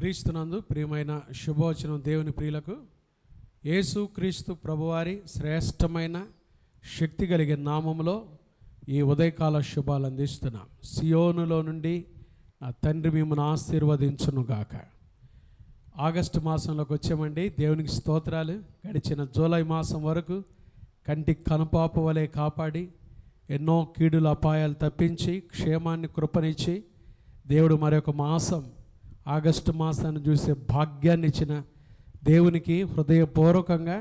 క్రీస్తునందు ప్రియమైన శుభవచనం దేవుని ప్రియులకు యేసు క్రీస్తు ప్రభువారి శ్రేష్టమైన శక్తి కలిగిన నామములో ఈ ఉదయకాల శుభాలు అందిస్తున్నాం. సియోనులో నుండి నా తండ్రి మిమ్మల్ని ఆశీర్వదించునుగాక. ఆగస్టు మాసంలోకి వచ్చామండి. దేవునికి స్తోత్రాలు. గడిచిన జూలై మాసం వరకు కంటికి కనుపాప వలె కాపాడి ఎన్నో కీడుల అపాయాలు తప్పించి క్షేమాన్ని కృపనిచ్చి దేవుడు మరొక మాసం ఆగస్టు మాసాన్ని చూసే భాగ్యాన్ని ఇచ్చిన దేవునికి హృదయపూర్వకంగా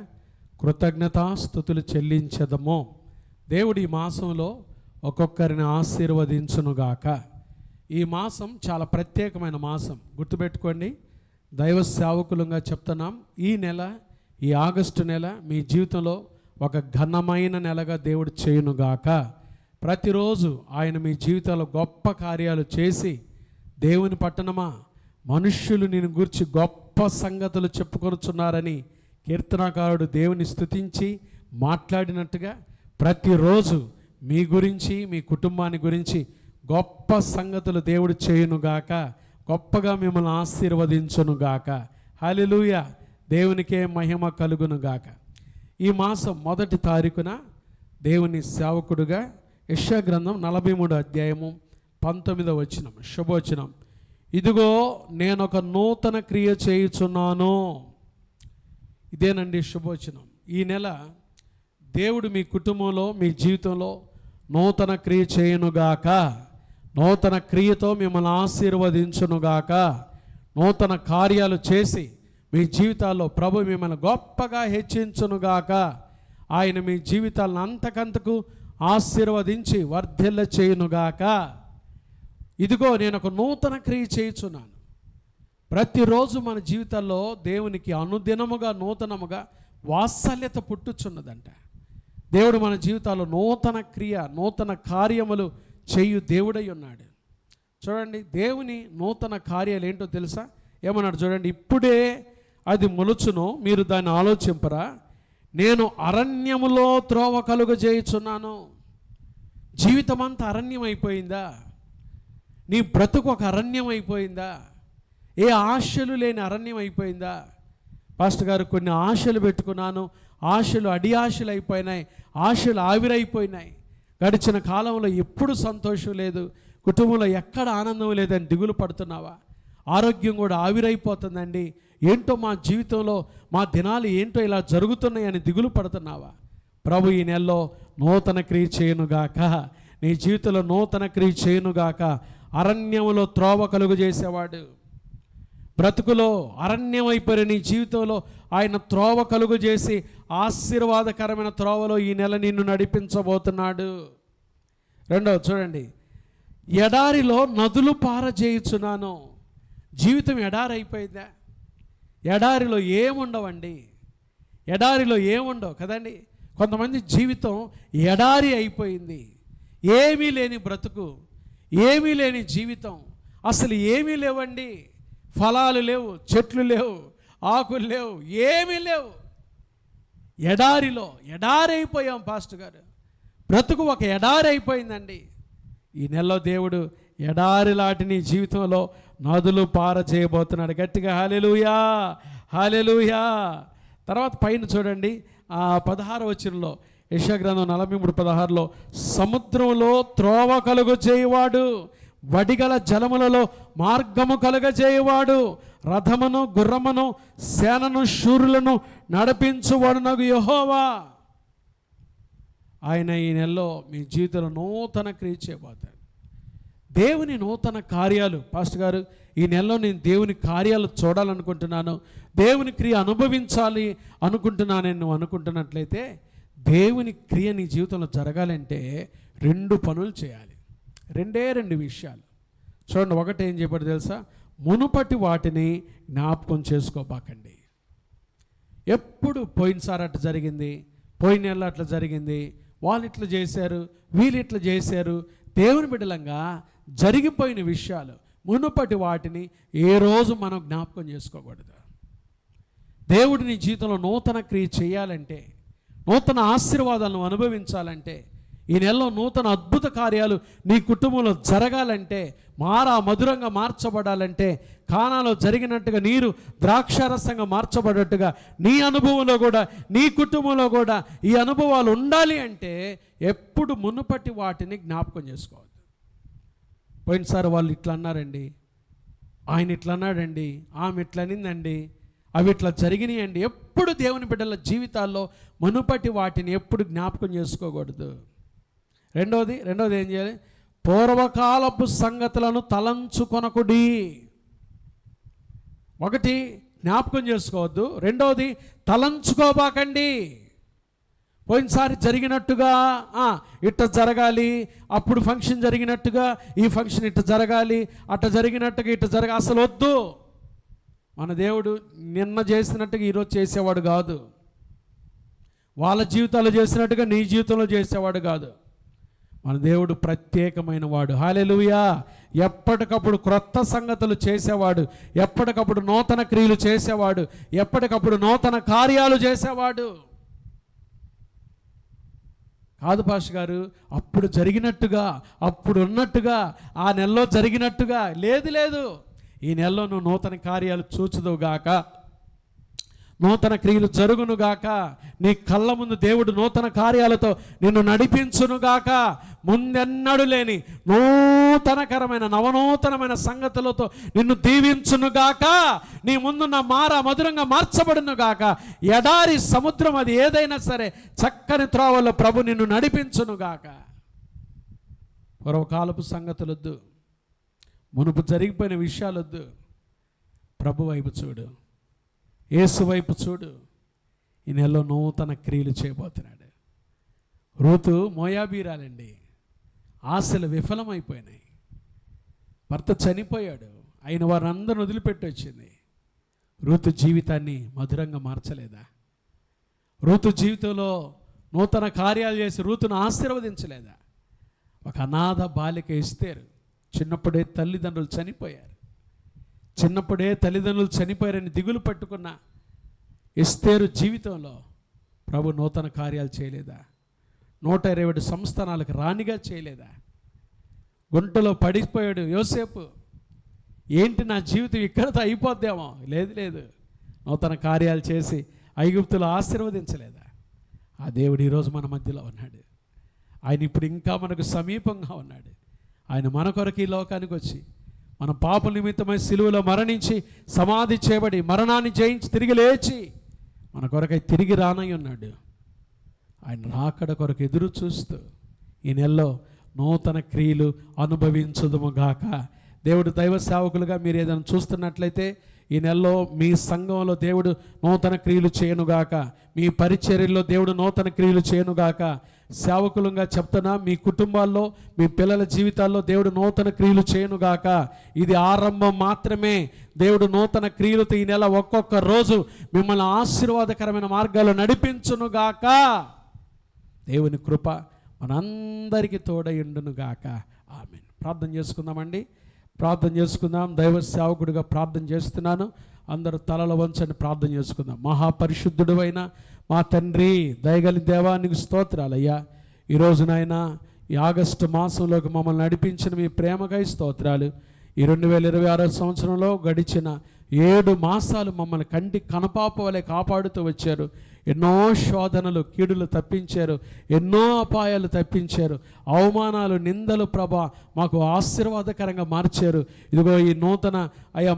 కృతజ్ఞతాస్తుతులు చెల్లించదము. దేవుడు ఈ మాసంలో ఒక్కొక్కరిని ఆశీర్వదించునుగాక. ఈ మాసం చాలా ప్రత్యేకమైన మాసం, గుర్తుపెట్టుకోండి. దైవ సేవకులంగా చెప్తున్నాం, ఈ నెల, ఈ ఆగస్టు నెల మీ జీవితంలో ఒక ఘనమైన నెలగా దేవుడు చేయునుగాక. ప్రతిరోజు ఆయన మీ జీవితంలో గొప్ప కార్యాలు చేసి, దేవుని పట్టణమా మనుష్యులు నేను గురించి గొప్ప సంగతులు చెప్పుకొనుచున్నారని కీర్తనాకారుడు దేవుని స్తుతించి మాట్లాడినట్టుగా ప్రతిరోజు మీ గురించి, మీ కుటుంబాన్ని గురించి గొప్ప సంగతులు దేవుడు చేయునుగాక. గొప్పగా మిమ్మల్ని ఆశీర్వదించునుగాక. హల్లెలూయా. దేవునికే మహిమ కలుగునుగాక. ఈ మాసం 1వ తారీఖున దేవుని సేవకుడుగా యెషయా గ్రంథం 43వ అధ్యాయము 19వ వచనం, శుభవచనం. ఇదిగో నేను ఒక నూతన క్రియ చేయుచున్నాను. ఇదేనండి శుభవచనం. ఈ నెల దేవుడు మీ కుటుంబంలో, మీ జీవితంలో నూతన క్రియ చేయునుగాక. నూతన క్రియతో మిమ్మల్ని ఆశీర్వదించునుగాక. నూతన కార్యాలు చేసి మీ జీవితాల్లో ప్రభు మిమ్మల్ని గొప్పగా హెచ్చించునుగాక. ఆయన మీ జీవితాలను అంతకంతకు ఆశీర్వదించి వర్ధిల్ల చేయునుగాక. ఇదిగో నేను ఒక నూతన క్రియ చేయుచున్నాను. ప్రతిరోజు మన జీవితాల్లో దేవునికి అనుదినముగా నూతనముగా వాత్సల్యత పుట్టుచున్నదంట. దేవుడు మన జీవితాల్లో నూతన క్రియ, నూతన కార్యములు చేయు దేవుడై ఉన్నాడు. చూడండి, దేవుని నూతన కార్యాలు ఏంటో తెలుసా? ఏమన్నాడు చూడండి, ఇప్పుడే అది మొలుచును, మీరు దాన్ని ఆలోచింపరా? నేను అరణ్యములో త్రోవ కలుగజేయుచున్నాను. జీవితం అంతా అరణ్యం అయిపోయిందా? నీ బ్రతుకు ఒక అరణ్యం అయిపోయిందా? ఏ ఆశలు లేని అరణ్యం అయిపోయిందా? పాస్టర్ గారు, కొన్ని ఆశలు పెట్టుకున్నాను, ఆశలు అడి ఆశలు అయిపోయినాయి, ఆశలు ఆవిరైపోయినాయి. గడిచిన కాలంలో ఎప్పుడు సంతోషం లేదు, కుటుంబంలో ఎక్కడ ఆనందం లేదని దిగులు పడుతున్నావా? ఆరోగ్యం కూడా ఆవిరైపోతుందండి, ఏంటో మా జీవితంలో మా దినాలు ఏంటో ఇలా జరుగుతున్నాయని దిగులు పడుతున్నావా? ప్రభు ఈ నెలలో నూతన క్రియ చేయునుగాక. నీ జీవితంలో నూతన క్రియ చేయునుగాక. అరణ్యములో త్రోవ కలుగు చేసేవాడు, బ్రతుకులో అరణ్యం అయిపోయిన నీ జీవితంలో ఆయన త్రోవ కలుగు చేసి ఆశీర్వాదకరమైన త్రోవలో ఈ నెల నిన్ను నడిపించబోతున్నాడు. రెండవ చూడండి, ఎడారిలో నదులు పారజేయుచున్నాను. జీవితం ఎడారి అయిపోయిందా? ఎడారిలో ఏముండవండి, ఎడారిలో ఏముండవు కదండి. కొంతమంది జీవితం ఎడారి అయిపోయింది. ఏమీ లేని బ్రతుకు, ఏమీ లేని జీవితం, అసలు ఏమీ లేవండి. ఫలాలు లేవు, చెట్లు లేవు, ఆకులు లేవు, ఏమీ లేవు. ఎడారిలో ఎడారి అయిపోయాం పాస్టర్ గారు. బ్రతుకు ఒక ఎడారి అయిపోయిందండి. ఈ నెలలో దేవుడు ఎడారి లాంటి నీ జీవితంలో నదులు పారజేయబోతున్నాడు. గట్టిగా హల్లెలూయా, హల్లెలూయా. తర్వాత పైన చూడండి, 16వ వచనంలో, యెషయా గ్రంథం 43:16లో, సముద్రంలో త్రోవ కలుగు చేయువాడు, వడిగల జలములలో మార్గము కలుగజేయువాడు, రథమును గుర్రమును సేనను శూరులను నడిపించువాడునగు యెహోవా. ఆయన ఈ నెలలో మీ జీవితంలో నూతన క్రియ చేయబోతాడు. దేవుని నూతన కార్యాలు. పాస్టర్ గారు, ఈ నెలలో నేను దేవుని కార్యాలు చూడాలనుకుంటున్నాను, దేవుని క్రియ అనుభవించాలి అనుకుంటున్నానని నువ్వు అనుకుంటున్నట్లయితే, దేవుని క్రియ నీ జీవితంలో జరగాలంటే 2 పనులు చేయాలి. 2 విషయాలు. చూడండి, ఒకటి ఏం చెప్పాడు తెలుసా? మునుపటి వాటిని జ్ఞాపకం చేసుకోబాకండి. ఎప్పుడు పోయినసారి అట్లా జరిగింది, పోయిన నెల అట్లా జరిగింది, వాళ్ళు ఇట్లా చేశారు, వీళ్ళు ఇట్లా చేశారు. దేవుని బిడ్డలంగా జరిగిపోయిన విషయాలు, మునుపటి వాటిని ఏ రోజు మనం జ్ఞాపకం చేసుకోకూడదు. దేవుడు నీ జీవితంలో నూతన క్రియ చేయాలంటే, నూతన ఆశీర్వాదాలను అనుభవించాలంటే, ఈ నెలలో నూతన అద్భుత కార్యాలు నీ కుటుంబంలో జరగాలంటే మధురంగా మార్చబడాలంటే కానాలో జరిగినట్టుగా నీరు ద్రాక్షారసంగా మార్చబడట్టుగా నీ అనుభవంలో కూడా, నీ కుటుంబంలో కూడా ఈ అనుభవాలు ఉండాలి అంటే ఎప్పుడు మునుపటి వాటిని జ్ఞాపకం చేసుకోవద్దు. పోయినసారి వాళ్ళు ఇట్లా అన్నారండి, ఆయన ఇట్లా అన్నాడండి, ఆమె ఇట్లా అనిందండి, అవి ఇట్లా జరిగినాయండి. ఎప్పుడు దేవుని బిడ్డల జీవితాల్లో మునుపటి వాటిని ఎప్పుడు జ్ఞాపకం చేసుకోకూడదు. రెండవది ఏం చేయాలి? పూర్వకాలపు సంగతులను తలంచుకొనకుడి. ఒకటి, జ్ఞాపకం చేసుకోవద్దు. రెండవది, తలంచుకోబాకండి. పోయినసారి జరిగినట్టుగా ఇట్ట జరగాలి, అప్పుడు ఫంక్షన్ జరిగినట్టుగా ఈ ఫంక్షన్ ఇట్ట జరగాలి, అట్ట జరిగినట్టుగా ఇట్ట జరగాలి, అసలు వద్దు. మన దేవుడు నిన్న చేసినట్టుగా ఈరోజు చేసేవాడు కాదు. వాళ్ళ జీవితాలు చేసినట్టుగా నీ జీవితంలో చేసేవాడు కాదు. మన దేవుడు ప్రత్యేకమైన వాడు. హల్లెలూయా. ఎప్పటికప్పుడు క్రొత్త సంగతులు చేసేవాడు, ఎప్పటికప్పుడు నూతన క్రియలు చేసేవాడు, ఎప్పటికప్పుడు నూతన కార్యాలు చేసేవాడు కాదు. పాస్టర్ గారు అప్పుడు జరిగినట్టుగా, అప్పుడు ఉన్నట్టుగా, ఆ నెలలో జరిగినట్టుగా లేదు. ఈ నెలలో నువ్వు నూతన కార్యాలు చూచుదువుగాక, నూతన క్రియలు జరుగునుగాక, నీ కళ్ళ ముందు దేవుడు నూతన కార్యాలతో నిన్ను నడిపించునుగాక, ముందెన్నడు లేని నూతనకరమైన నవనూతనమైన సంగతులతో నిన్ను దీవించునుగాక, నీ ముందున్న మధురంగా మార్చబడునుగాక. ఎడారి సముద్రం అది ఏదైనా సరే చక్కని త్రోవల్లో ప్రభు నిన్ను నడిపించునుగాక. పూర్వకాలపు సంగతులొద్దు, మునుపు జరిగిపోయిన విషయాలొద్దు. ప్రభు వైపు చూడు, యేసు వైపు చూడు. ఈ నెలలో నూతన క్రియలు చేయబోతున్నాడు. రూతు మోయాబీరాలండి, ఆశలు విఫలమైపోయినాయి. భర్త చనిపోయాడు, అయిన వారందరూ వదిలిపెట్టి వచ్చింది. రూతు జీవితాన్ని మధురంగా మార్చలేదా? రూతు జీవితంలో నూతన కార్యాలు చేసి రూతును ఆశీర్వదించలేదా? ఒక అనాథ బాలిక ఎస్తేరు, చిన్నప్పుడే తల్లిదండ్రులు చనిపోయారని దిగులు పట్టుకున్న ఎస్తేరు జీవితంలో ప్రభు నూతన కార్యాలు చేయలేదా? 120 సంస్థానాలకు రాణిగా చేయలేదా? గుంటలో పడిపోయాడు యోసేపు, ఏంటి నా జీవితం ఇక్కడతో అయిపోద్దేమో? లేదు, నూతన కార్యాలు చేసి ఐగుప్తులో ఆశీర్వదించలేదా? ఆ దేవుడు ఈరోజు మన మధ్యలో ఉన్నాడు. ఆయన ఇప్పుడు ఇంకా మనకు సమీపంగా ఉన్నాడు. ఆయన మన కొరకు ఈ లోకానికి వచ్చి మన పాప నిమిత్తమై సిలువలో మరణించి సమాధి చేయబడి మరణాన్ని జయించి తిరిగి లేచి మన కొరకై తిరిగి రానై ఉన్నాడు. ఆయన రాకడ కొరకు ఎదురు చూస్తూ ఈ నెలలో నూతన క్రియలు అనుభవించుదుముగాక. దేవుడు దైవ సేవకులుగా మీరు ఏదైనా చూస్తున్నట్లయితే ఈ నెలలో మీ సంఘంలో దేవుడు నూతన క్రియలు చేయనుగాక, మీ పరిచర్యల్లో దేవుడు నూతన క్రియలు చేయనుగాక. సేవకులుగా చెప్తున్నా, మీ కుటుంబాల్లో మీ పిల్లల జీవితాల్లో దేవుడు నూతన క్రియలు చేయనుగాక. ఇది ఆరంభం మాత్రమే. దేవుడు నూతన క్రియలతో ఈ నెల ఒక్కొక్క రోజు మిమ్మల్ని ఆశీర్వాదకరమైన మార్గాల్లో నడిపించునుగాక. దేవుని కృప మనందరికీ తోడయుండునుగాక. ఆమేన్. ప్రార్థన చేసుకుందామండి, ప్రార్థన చేసుకుందాం. దైవ సేవకుడిగా ప్రార్థన చేస్తున్నాను. అందరూ తలల వంచని ప్రార్థన చేసుకుందాం. మహాపరిశుద్ధుడు అయిన మా తండ్రి, దయగలి దేవానికి స్తోత్రాలయ్యా. ఈరోజునైనా ఈ ఆగస్టు మాసంలోకి మమ్మల్ని నడిపించిన మీ ప్రేమకై స్తోత్రాలు. ఈ 2026 సంవత్సరంలో గడిచిన 7 మాసాలు మమ్మల్ని కంటి కనపాప వలె కాపాడుతూ వచ్చారు. ఎన్నో శోధనలు, కీడులు తప్పించారు, ఎన్నో అపాయాలు తప్పించారు, అవమానాలు, నిందలు ప్రభా మాకు ఆశీర్వాదకరంగా మార్చారు. ఇదిగో ఈ నూతన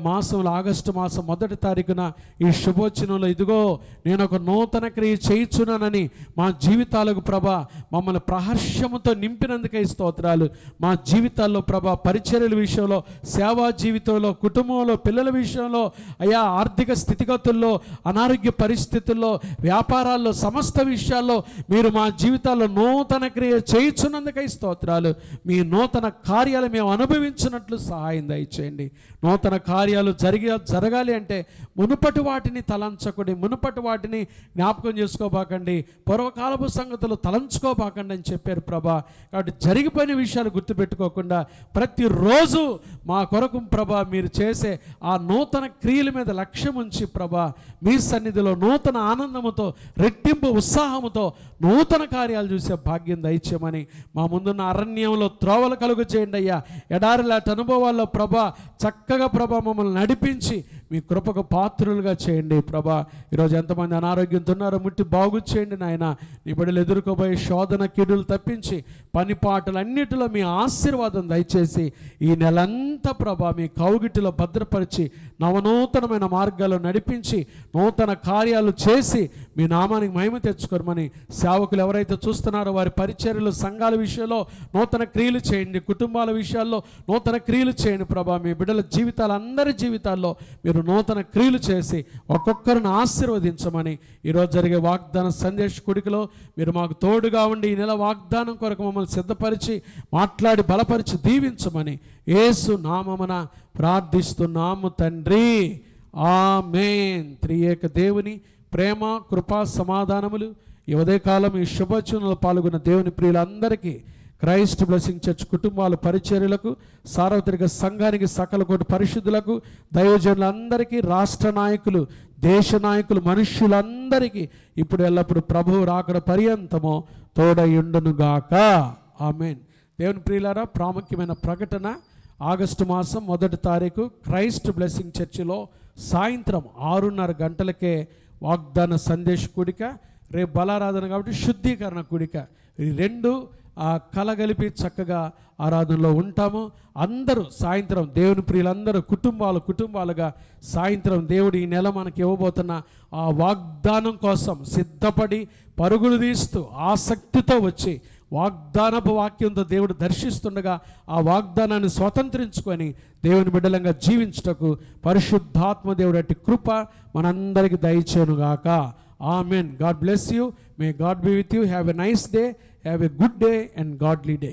మాసంలో ఆగస్టు మాసం 1వ తారీఖున ఈ శుభోచనంలో ఇదిగో నేను ఒక నూతన క్రియ చేయుచున్నానని మా జీవితాలకు ప్రభా మమ్మల్ని ప్రహర్షముతో నింపినందుకై స్తోత్రాలు. మా జీవితాల్లో ప్రభా పరిచర్యల విషయంలో, సేవా జీవితంలో, కుటుంబంలో, పిల్లల విషయంలో, ఆర్థిక స్థితిగతుల్లో, అనారోగ్య పరిస్థితుల్లో, వ్యాపారాల్లో, సమస్త విషయాల్లో మీరు మా జీవితాల్లో నూతన క్రియ చేయుచున్నందుకై స్తోత్రాలు. మీ నూతన కార్యాలు మేము అనుభవించినట్లు సహాయం దయచేయండి. నూతన కార్యాలు జరగాలి అంటే మునుపటి వాటిని తలంచకండి, మునుపటి వాటిని జ్ఞాపకం చేసుకోబాకండి, పూర్వకాలపు సంగతులు తలంచుకోబాకండి అని చెప్పారు ప్రభా. కాబట్టి జరిగిపోయిన విషయాలు గుర్తుపెట్టుకోకుండా ప్రతిరోజు మా కొరకు ప్రభా మీరు చేసే ఆ నూతన క్రియల మీద లక్ష్యం ఉంచి ప్రభా మీ సన్నిధిలో నూతన ఆనందముతో ఉత్సాహముతో, రెట్టింపు ఉత్సాహముతో నూతన కార్యాలు చూసే భాగ్యం దయచేయమని, మా ముందున్న అరణ్యంలో త్రోవలు కలుగు చేయండి అయ్యా. ఎడారి లాంటి అనుభవాల్లో ప్రభా చక్కగా ప్రభా మమ్మల్ని నడిపించి మీ కృపకు పాత్రులుగా చేయండి ప్రభా. ఈరోజు ఎంతమంది అనారోగ్యంతో ఉన్నారో ముట్టి బాగు చేయండి నాయన. నీ బిడ్డలు ఎదుర్కోబోయే శోధన కీడులు తప్పించి పని పాటలన్నిటిలో మీ ఆశీర్వాదం దయచేసి ఈ నెలంతా ప్రభా మీ కౌగిటిలో భద్రపరిచి నవనూతనమైన మార్గాల్లో నడిపించి నూతన కార్యాలు చేసి మీ నామానికి మహిమ తెచ్చుకోమని, సేవకులు ఎవరైతే చూస్తున్నారో వారి పరిచర్యలు, సంఘాల విషయంలో నూతన క్రియలు చేయండి, కుటుంబాల విషయాల్లో నూతన క్రియలు చేయండి ప్రభా. మీ బిడ్డల జీవితాలు, అందరి జీవితాల్లో మీరు నూతన క్రియలు చేసి ఒక్కొక్కరిని ఆశీర్వదించమని, ఈరోజు జరిగే వాగ్దాన సందేశ కుడికలో మీరు మాకు తోడుగా ఉండి ఈ నెల వాగ్దానం కొరకు మమ్మల్ని సిద్ధపరిచి మాట్లాడి బలపరిచి దీవించమని యేసు నామమున ప్రార్థిస్తున్నాము తండ్రి, ఆమేన్. త్రియేక దేవుని ప్రేమ, కృపా, సమాధానములు ఈ ఉదయకాలం ఈ శుభచూనలో పాల్గొన్న దేవుని ప్రియులందరికీ, క్రైస్ట్ బ్లెస్సింగ్ చర్చ్ కుటుంబాల పరిచర్యలకు, సార్వత్రిక సంఘానికి, సకల కోటి పరిశుద్ధులకు, దైవజనులందరికీ, రాష్ట్ర నాయకులు, దేశ నాయకులు, మనుష్యులందరికీ ఇప్పుడు ఎల్లప్పుడు ప్రభువు రాకడ పర్యంతమో తోడయుండునుగాక. ఆమేన్. దేవుని ప్రియులారా, ప్రాముఖ్యమైన ప్రకటన. ఆగస్టు మాసం 1వ తారీఖు క్రైస్ట్ బ్లెస్సింగ్ చర్చిలో సాయంత్రం 6:30 గంటలకే వాగ్దాన సందేశ కూడిక, రేపు బలారాధన కాబట్టి శుద్ధీకరణ కూడిక, ఈ రెండు కలగలిపి చక్కగా ఆరాధనలో ఉంటాము. అందరూ సాయంత్రం దేవుని ప్రియులందరూ కుటుంబాలుగా సాయంత్రం దేవుడు ఈ నెల మనకి ఇవ్వబోతున్న ఆ వాగ్దానం కోసం సిద్ధపడి పరుగులు తీస్తూ ఆసక్తితో వచ్చి వాగ్దానపు వాక్యంతో దేవుడు దర్శిస్తుండగా ఆ వాగ్దానాన్ని స్వతంత్రించుకొని దేవుని బిడ్డలంగా జీవించుటకు పరిశుద్ధాత్మ దేవుడు అట్టి కృప మనందరికి దయచేయునుగాక. Amen. God bless you. May God be with you. Have a nice day. Have a good day and godly day.